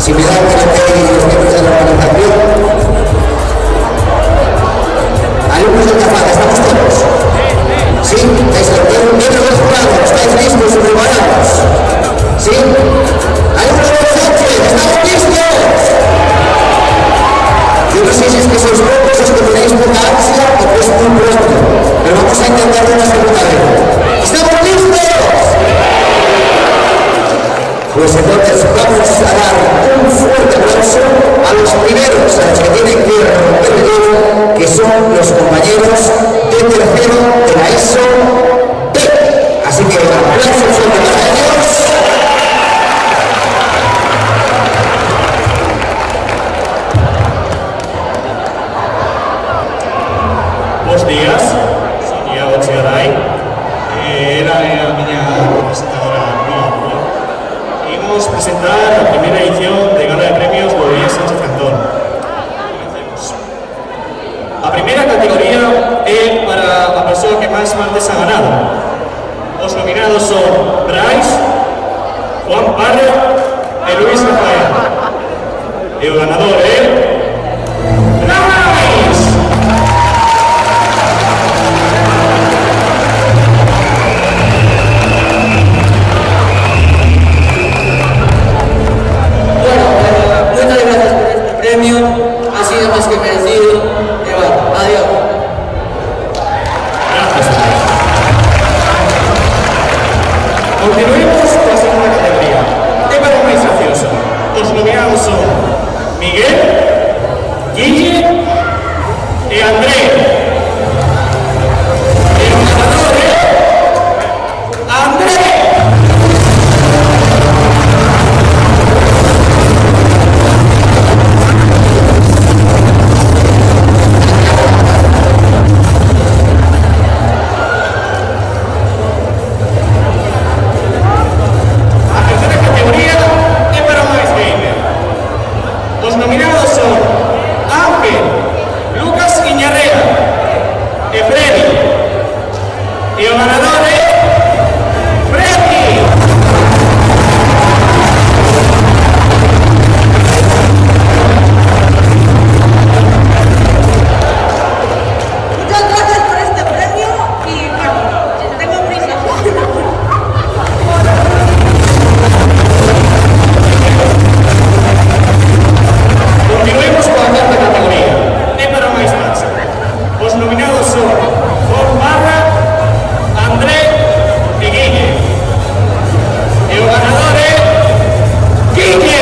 Si me dan que los miembros de la organización, alumnos de Tafada, ¿estamos todos? ¿Sí? ¿Miembros del jurado? ¿Estáis listos y preparados? ¿Sí? ¡Alumnos de Sánchez! ¿Estamos listos? Yo no sé si es que sois locos, es que tenéis poca ansia o que es muy pronto, pero vamos a intentar una segunda vez. ¿Estamos listos? Pues entonces vamos a dar un fuerte aplauso a los primeros, a los que tienen que romper el hielo, que son los compañeros de tercero de la ESO B. Así que aplausos fuerte para ellos. Bos días, señor Ochigaray. Era a miña presentadora nova. Imos presentar a primeira edición de Gala de Premios do Luís Sánchez Antón. A primeira categoría é para a persoa que máis martes ha ganado. Os nominados son Brais, Juan Parra e Luis Rafael. E o ganador é Brais! Muchas gracias por este premio, ha sido más que merecido. Y bueno, adiós. Gracias. Continuemos con la segunda categoría. Tema máis gracioso. Os nominados son Miguel, Guille e André. E o ganador é André. Los nominados son Ángel, Lucas Iñarrea e Freddy. E o ganador é Freddy. Muchas gracias por este premio y bueno, tengo prisa. Continuemos con la cuarta categoría. É para máis marcha. Os nominados son Juan Barra, André e Guille. E o ganador é Guille.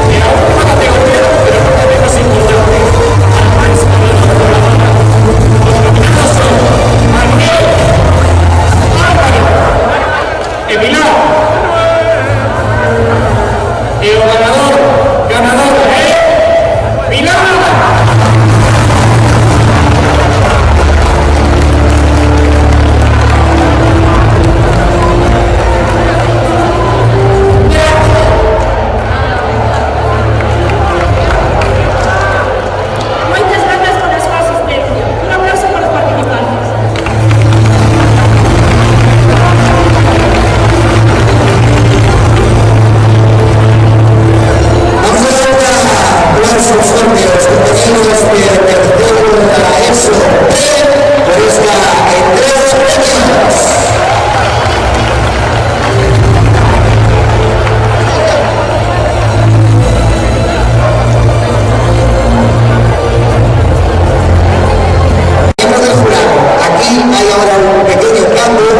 E a última categoría, pero non é menos importante, a máis colaboradora, os nominados son Manuel, Álvaro e Pilar. E o ganador é Pilar. Muchas gracias por su asistencia. Un aplauso para los participantes. Vamos a dar un aplauso fuerte a los compañeros de tercero de la ESO B por esta entrega de premios. Miembros del jurado, aquí hay ahora un pequeño cambio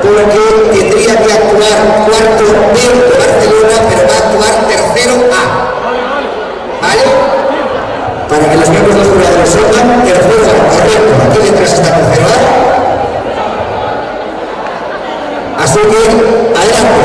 porque tendría que actuar cuarto B de Barcelona, pero va a actuar tercero A. ¿Vale? Para que los miembros del jurado lo sepan, tercero A, correcto, aquí detrás está tercero A. Así que, adelante.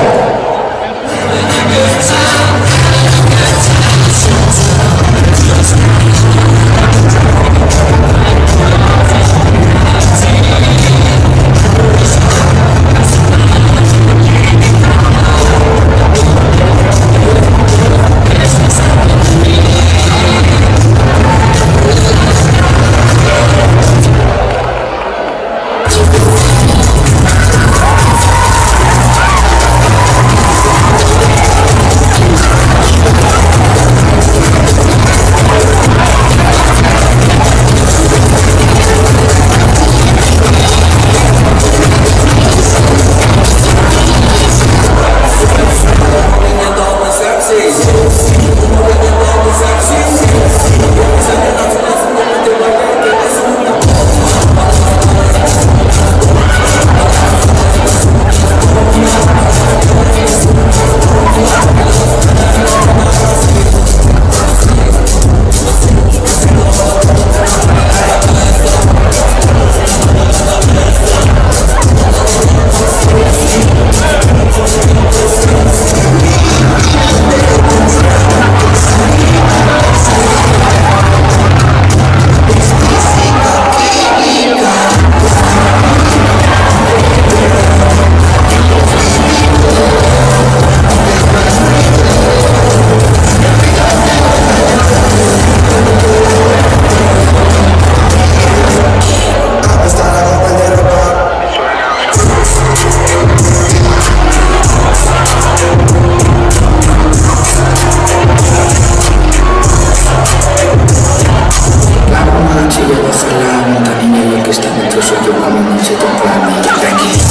esta noche soy yo como noche temprana, tranquilo.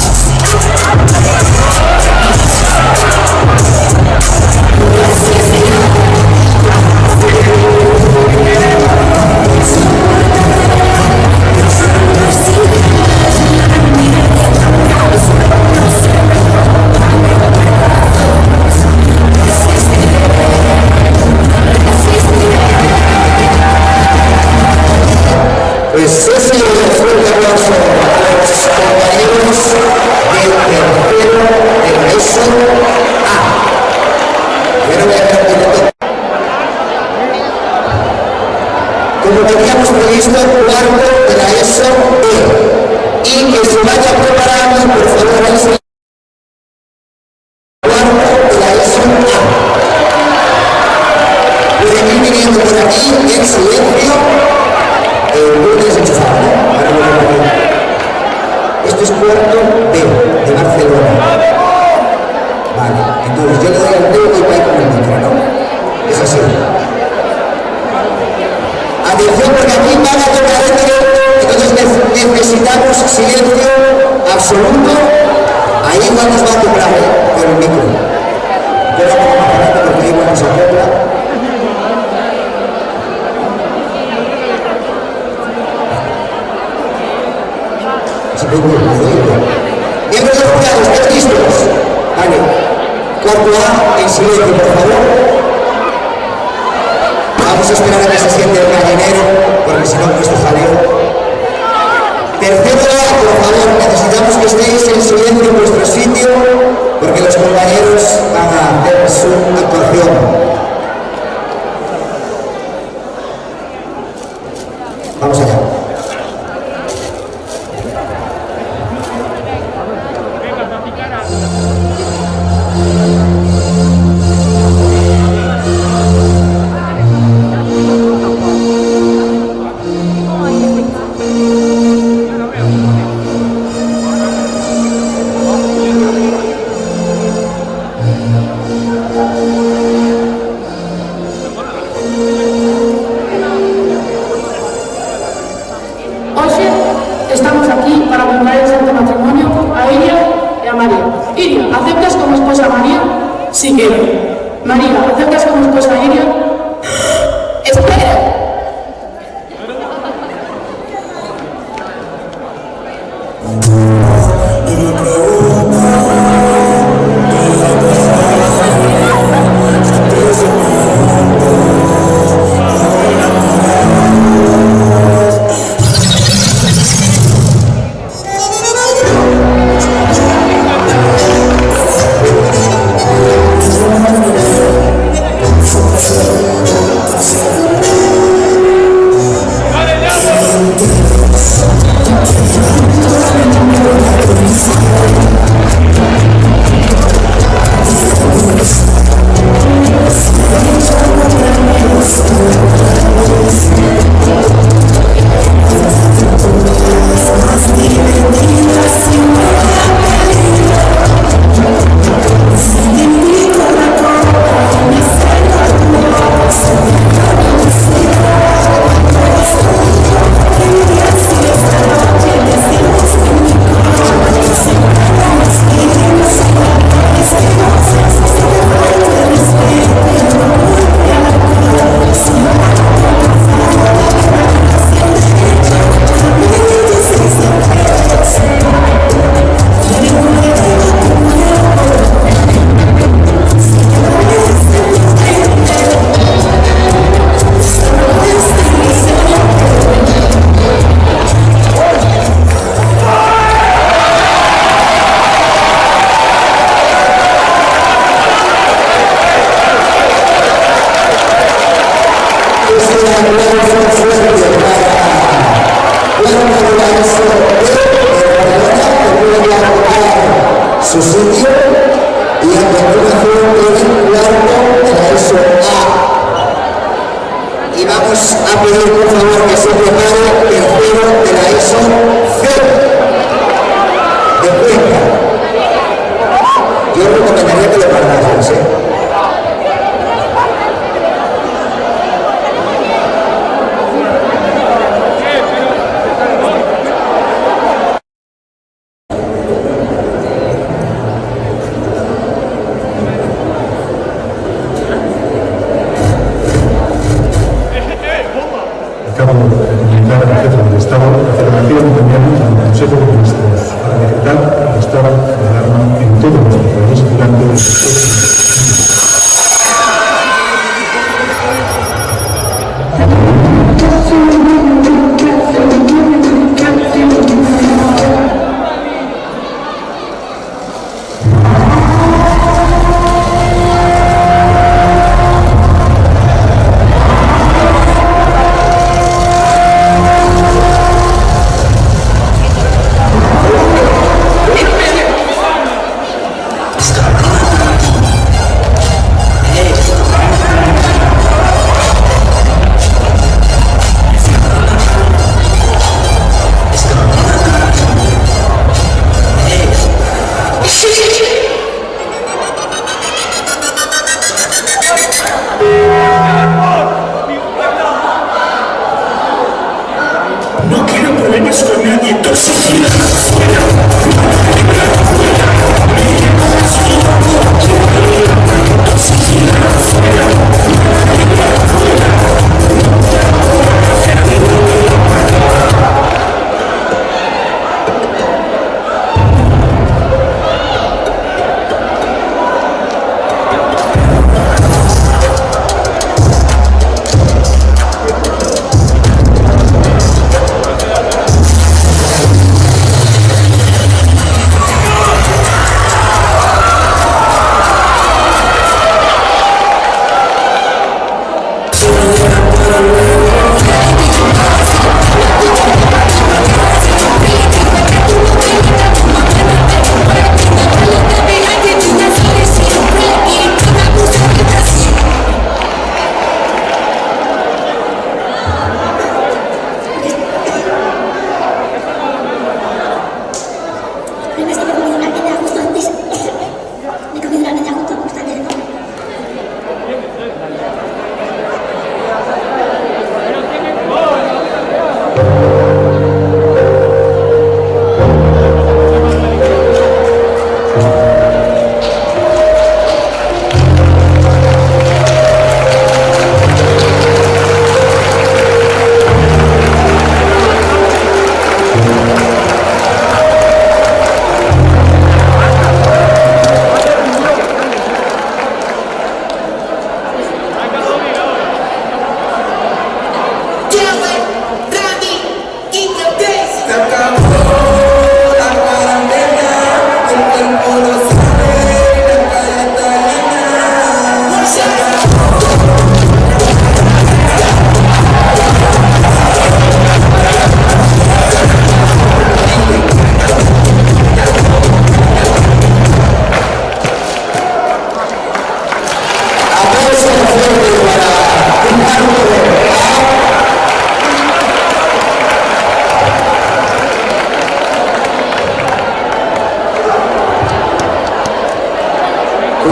Pues ese es el fuerte aplauso a los compañeros del tercero de la ESO A. Yo no voy a hacer un minuto. Como teníamos previsto, cuarto de la ESO B. Y que se vaya preparando, por favor, al cuarto de la ESO A. Pueden ir viniendo por aquí en silencio. Esto es cuarto B de Barcelona. Vale, entonces yo le doy al dedo y voy con el micro, ¿no? Es así. Atención porque aquí van a tocar entonces necesitamos silencio absoluto. Ahí igual nos va a tocar con el micro. Yo lo pongo más adelante porque ahí vamos a acopla. Miembros de los jurados, ¿estáis listos? Vale. Cuarto A, en silencio, por favor. Vamos a esperar a que se siente el gallinero, porque si no, esto jaleo. Tercero A, por favor, necesitamos que estéis en silencio en vuestro sitio, porque los compañeros van a hacer su actuación. Vamos allá. Estamos aquí para contraer el santo matrimonio a Iria y a María. Iria, ¿aceptas como esposa a María? Sí quiero. María, ¿aceptas como esposa a Iria? ¡Espera! Su sitio y a continuación el cuarto de la ESO A. Y vamos a pedir por favor que se prepare el tercero de la ESO C de Cuenca. Yo recomendaría que lo guardarais,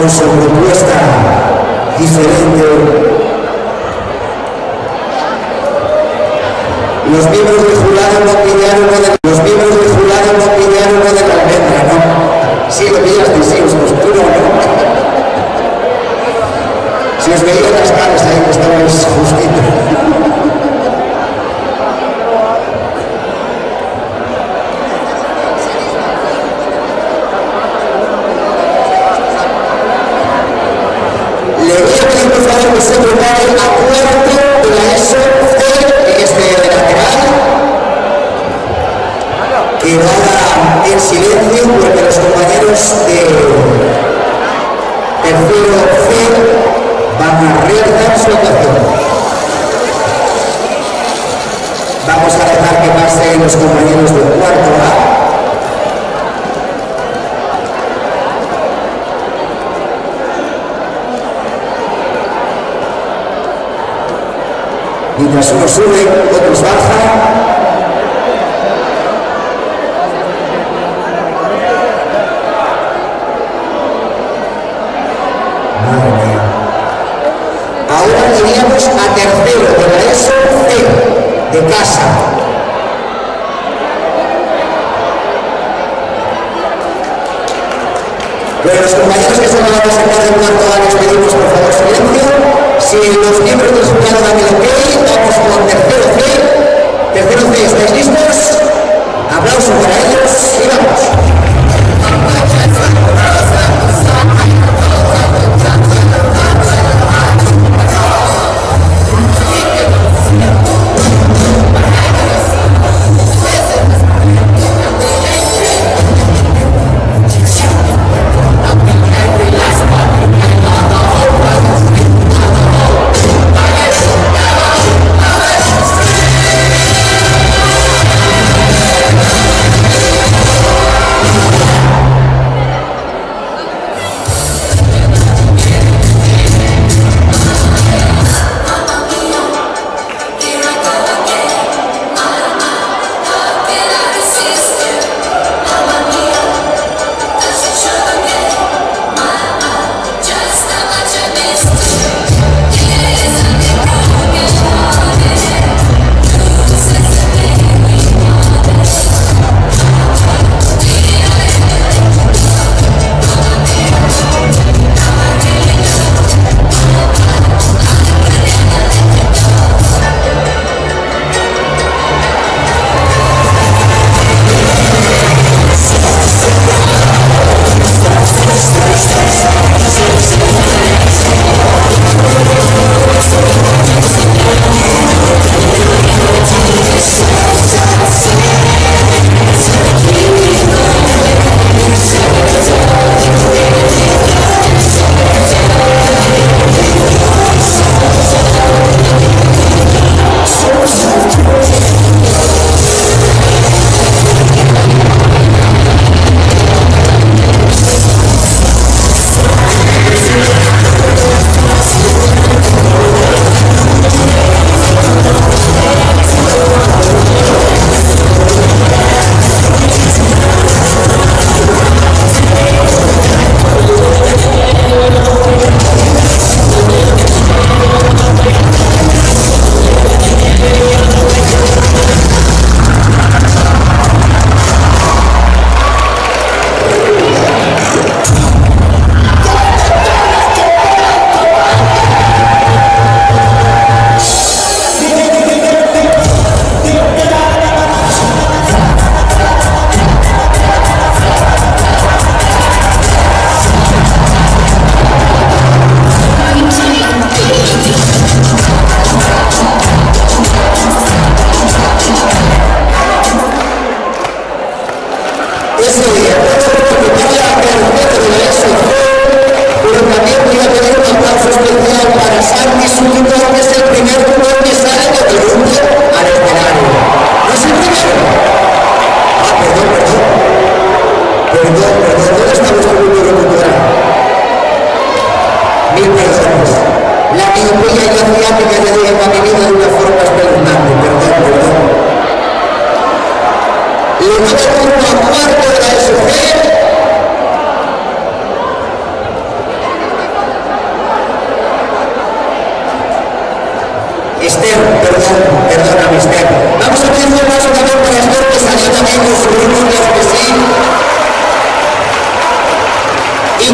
con su propuesta diferente. Los miembros del jurado no pillaron lo de la almendra, ¿no? Sí, lo pillaste, sí, os costuro, ¿no? Si os veía las caras ahí que estabais justito. Le voy a pedir por favor que se prepare a cuarto de la ESO C en este lateral, que lo haga en silencio porque los compañeros de tercero C van a realizar su actuación. Vamos a dejar que pasen los compañeros del cuarto A. Mientras unos suben, otros bajan. Madre mía. Ahora iríamos a tercero de la ESO C de casa. Bueno, los compañeros que se van a sacar del cuarto A les pedimos por favor silencio. Si los miembros del jurado dan el ok, vamos con tercero C. Tercero C, ¿estáis listos? Aplauso para ellos y vamos.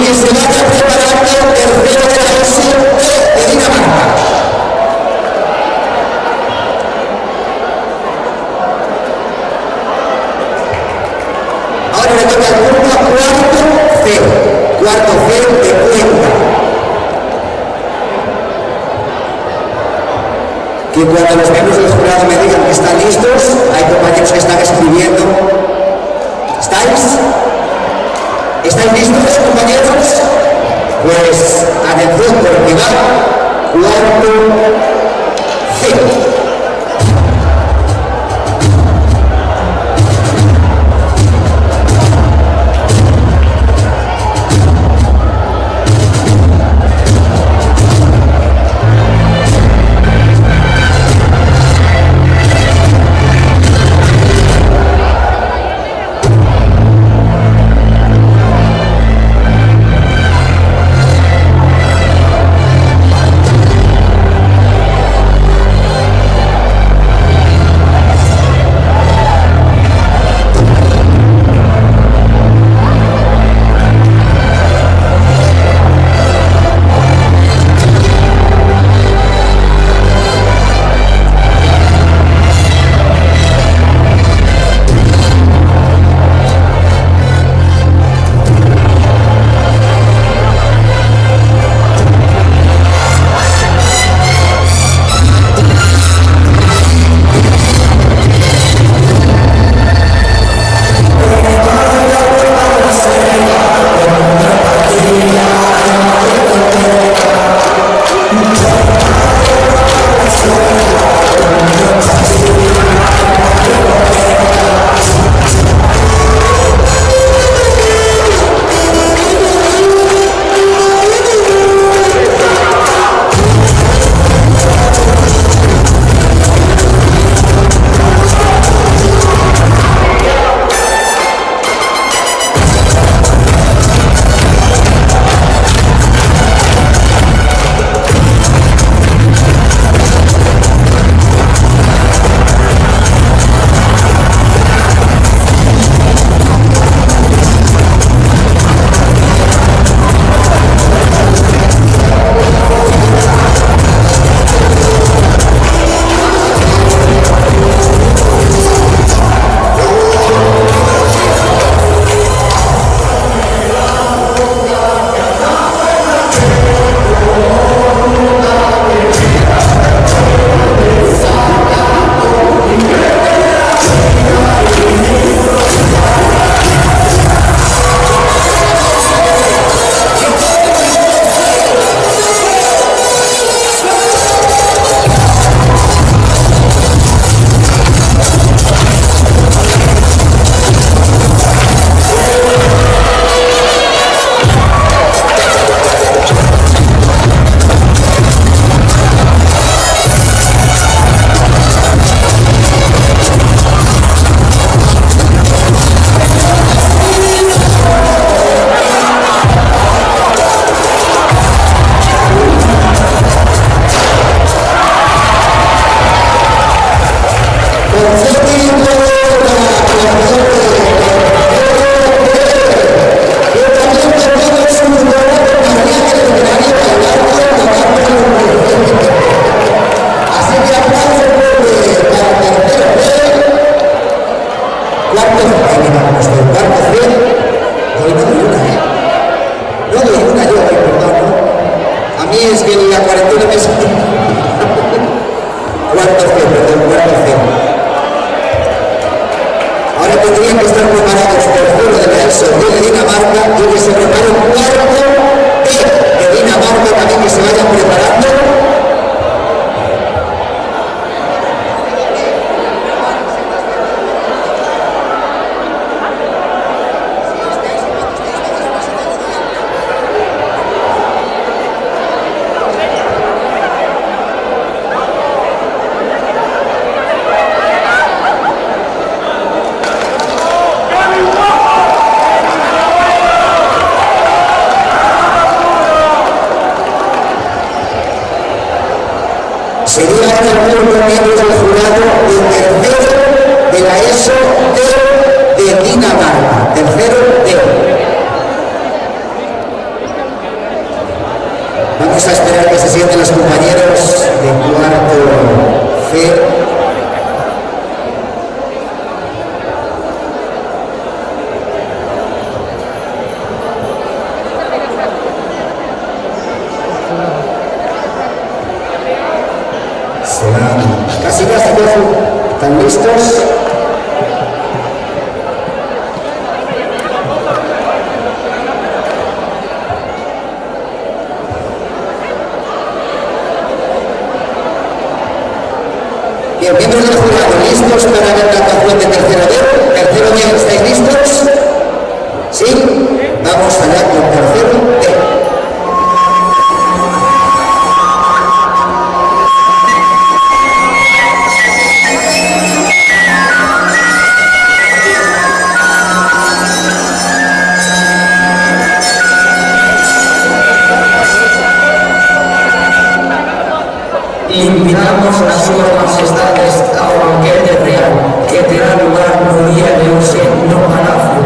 que se vaya preparando el tercero de la ESO de Dinamarca. Ahora le toca el turno a cuarto C de Cuenca. Que cuando los miembros del jurado me digan que están listos, hay compañeros que están escribiendo. ¿Estáis listos, compañeros? Pues atención, porque va cuarto C. orden de los compañeros de cuarto C. Casi ¿están listos? Bien, miembros del jurado, ¿listos para ver la actuación de tercero B? ¿Tercero B, estáis listos? ¿Sí? Vamos allá con tercero B. Invitamos a sus majestades ao banquete real que terá lugar no día de hoxe no Palacio.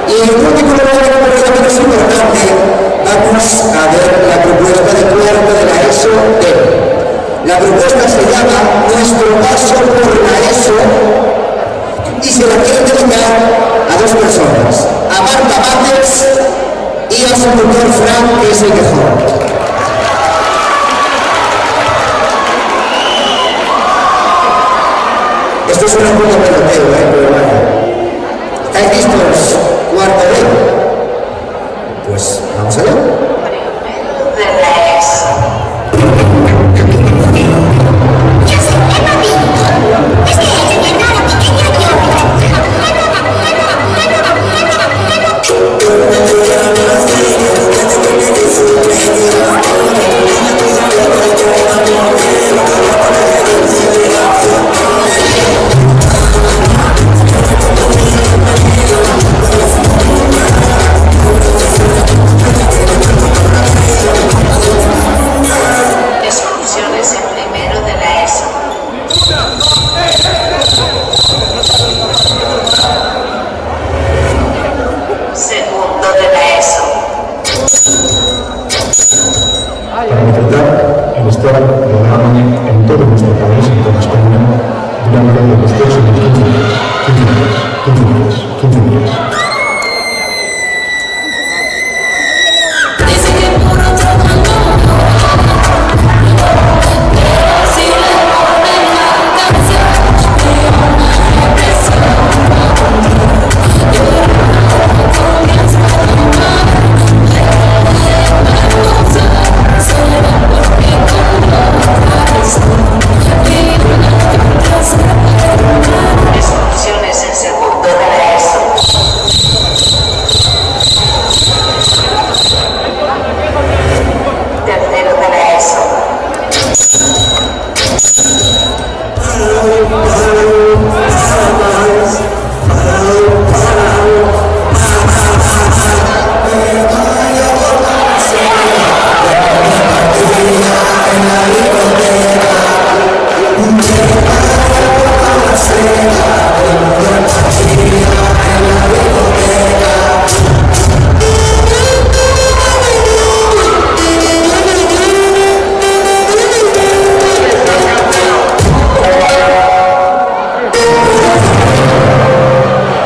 Y en último lugar, pero también es importante, vamos a ver la propuesta de cuarto de la ESO D. La propuesta se llama Nuestro paso por la ESO y se la quiero dedicar a dos personas, a Marta Mátes y a su tutor Frank, que es el mejor. Esto suena un poco peloteo, pero vaya. ¿Estáis listos? Cuarto B. Pues vamos allá. para disfrutar el estar rodado en todo nuestro país, en toda España, durante los próximos 15 días. Excursiones en segundo de la ESO. Tercero de la ESO.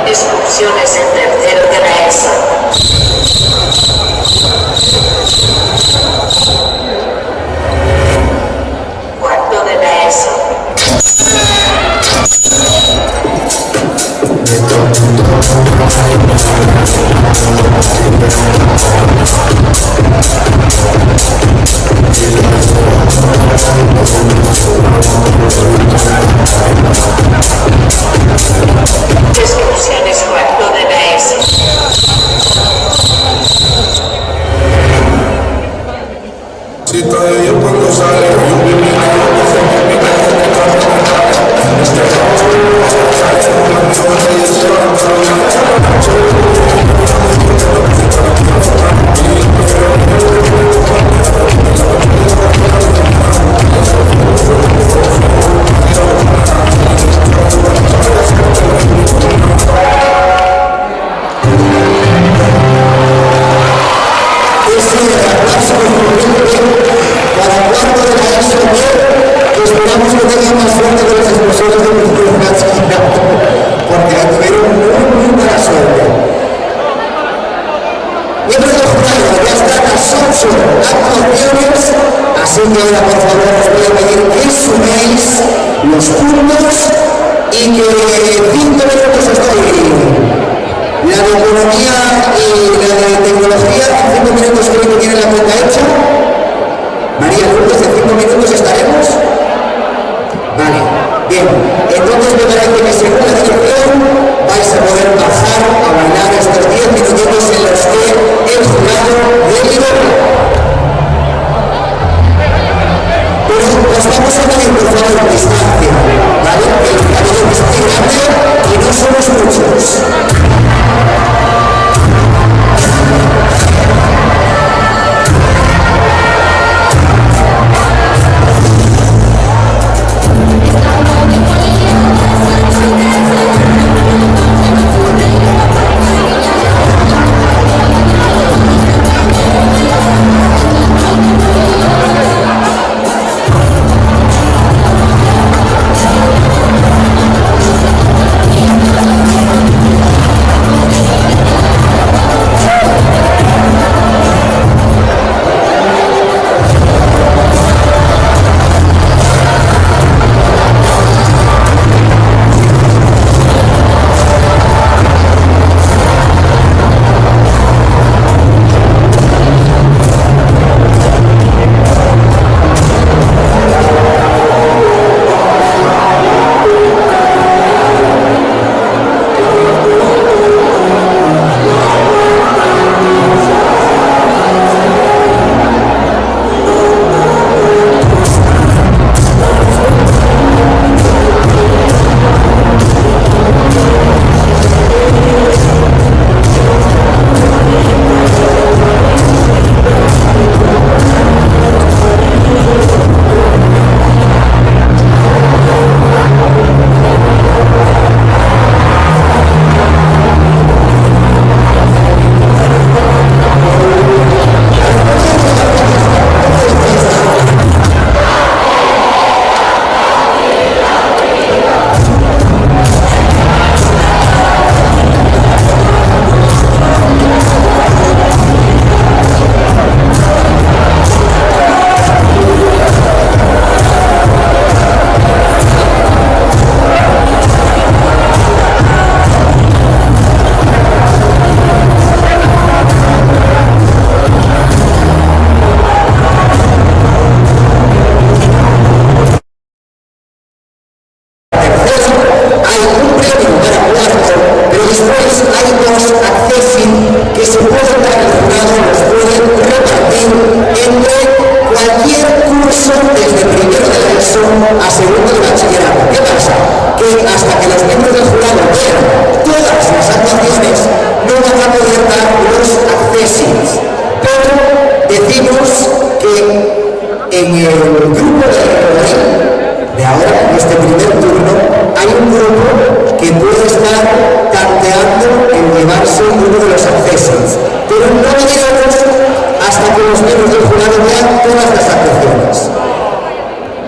Excursiones en tercero de la ESO. Cuarto de la ESO. Excursiones cuarto de la ESO. Para cuarto de la ESO, que esperamos que tengan más suerte que las explosiones de los porque tuvieron muy buena suerte. Miembros del jurado, ya están las 8 actuaciones, así que ahora por favor os voy a pedir que suméis los puntos y que 5 minutos estoy. La de economía y la de tecnología, en 5 minutos creo que tienen la cuenta hecha. María Lourdes, en 5 minutos estaremos. Vale, bien. Entonces me parece que según la dirección vais a poder pasar a bailar estos 10 minutitos en los que el jurado delibera. Pero nos vamos a medir por favor distancia, ¿vale? El pabellón es muy grande y no somos muchos. cualquier curso desde primero de la ESO a segundo de bachillerato. ¿Qué pasa? Que hasta que los miembros del jurado vean todas las actuaciones no van a poder dar los accesits. Pero decimos que en el grupo de ahora, en este primer turno, hay un grupo que puede estar tanteando en llevarse uno de los accesits. Pero no diremos hasta que los miembros del jurado vean todas las actuaciones.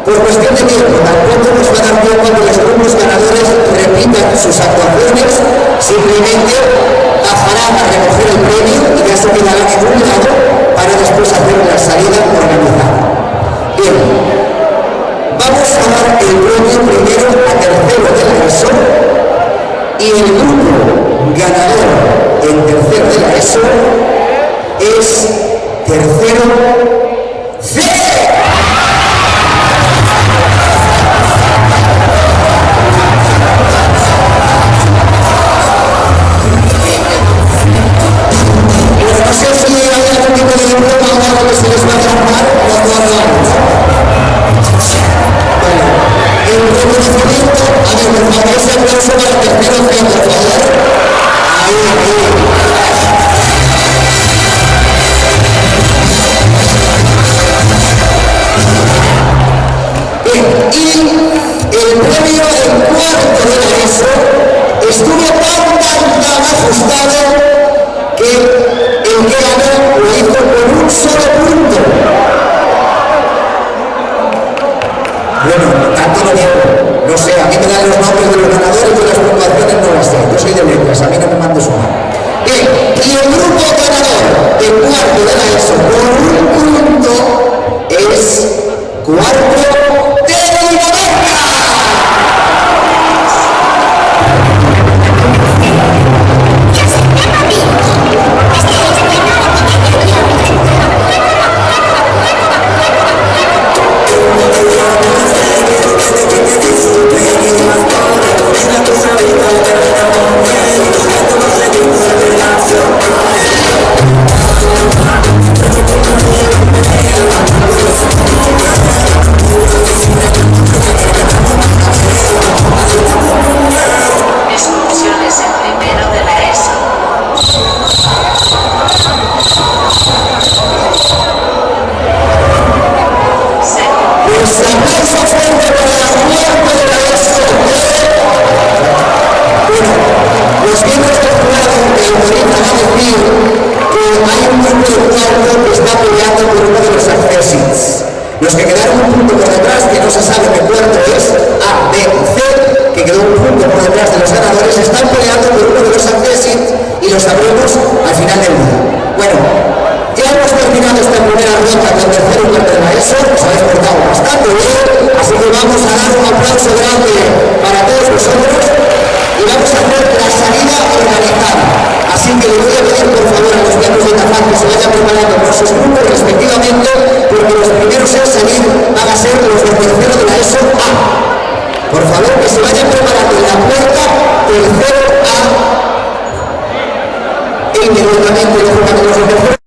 Por cuestión de tiempo, tampoco nos va a dar tiempo a que los grupos ganadores repitan sus actuaciones, simplemente bajarán a recoger el premio y ya se quedarán en un lado para después hacer la salida organizada. Bien, vamos a dar el premio primero a tercero de la ESO y el grupo ganador en tercero de la ESO es tercero C. No sé si hay algún tipo de broma o algo que se les va a llamar o no. Bueno, el reconocimiento, a ver, por favor, ese aplauso para el tercero C, por favor. Ahí. Y el premio en cuarto de la ESO estuvo tan ajustado que el que ganó lo hizo con un solo punto. Bueno, tanto no digo, no sé, a mí me dan los nombres de los ganadores y las puntuaciones no las sé, yo soy de letras, a mí no me mando sumar. Bien, y el grupo ganador de cuarto de la ESO con un punto es cuarto de Dinamarca. Excursiones en primero de la ESO. Los aplausos fuertes para la cuarta de la ESO. Bueno, los miembros del jurado que autorizan a decir que hay un grupo de cuarto que está peleando por uno de los accesits. Los que quedaron un punto por detrás, que no se sabe qué cuarto es, A, B y C, que quedó un punto por detrás de los ganadores, están peleando por uno de los accesits y lo sabremos al final del día. Bueno, ya hemos terminado esta primera ronda con tercero y cuarto de la ESO, os habéis portado bastante bien, así que vamos a dar un aplauso grande para todos vosotros y vamos a hacer la salida organizada. Así que le voy a pedir por favor a los miembros de Tafán que se vayan preparando con sus grupos respectivamente, porque los primeros en salir van a ser los de tercero de la ESO A. Por favor, que se vayan preparando en la puerta tercero A e inmediatamente los de tercero